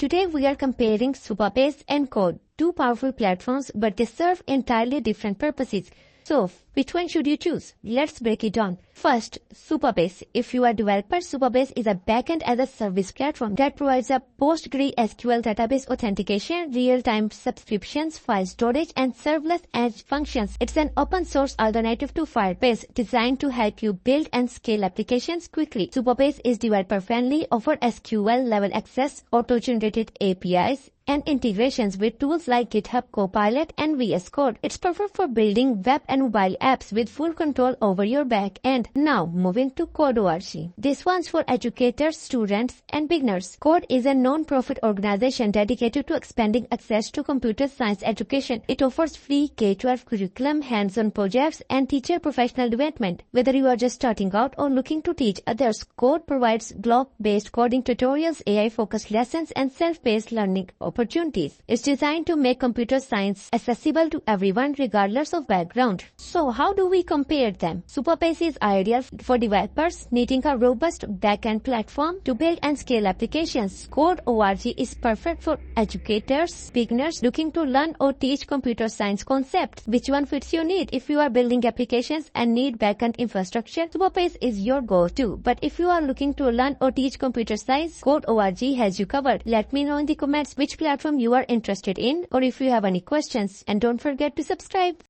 Today we are comparing Supabase and Code, two powerful platforms, but they serve entirely different purposes. So, which one should you choose? Let's break it down. First, Supabase. If you are a developer, Supabase is a backend-as-a-service platform that provides a PostgreSQL database authentication, real-time subscriptions, file storage, and serverless edge functions. It's an open-source alternative to Firebase designed to help you build and scale applications quickly. Supabase is developer-friendly, offers SQL-level access, auto-generated APIs, and integrations with tools like GitHub Copilot and VS Code. It's perfect for building web and mobile apps with full control over your back end. Now, moving to Code.org. This one's for educators, students, and beginners. Code is a non-profit organization dedicated to expanding access to computer science education. It offers free K-12 curriculum, hands-on projects, and teacher professional development. Whether you are just starting out or looking to teach others, Code provides blog-based coding tutorials, AI-focused lessons, and self-paced learning opportunities. It's designed to make computer science accessible to everyone regardless of background. So how do we compare them? Supabase is ideal for developers needing a robust backend platform to build and scale applications. Code.org is perfect for educators, beginners looking to learn or teach computer science concepts. Which one fits your need? If you are building applications and need backend infrastructure, Supabase is your go-to. But if you are looking to learn or teach computer science, Code.org has you covered. Let me know in the comments which platform you are interested in, or if you have any questions, and don't forget to subscribe.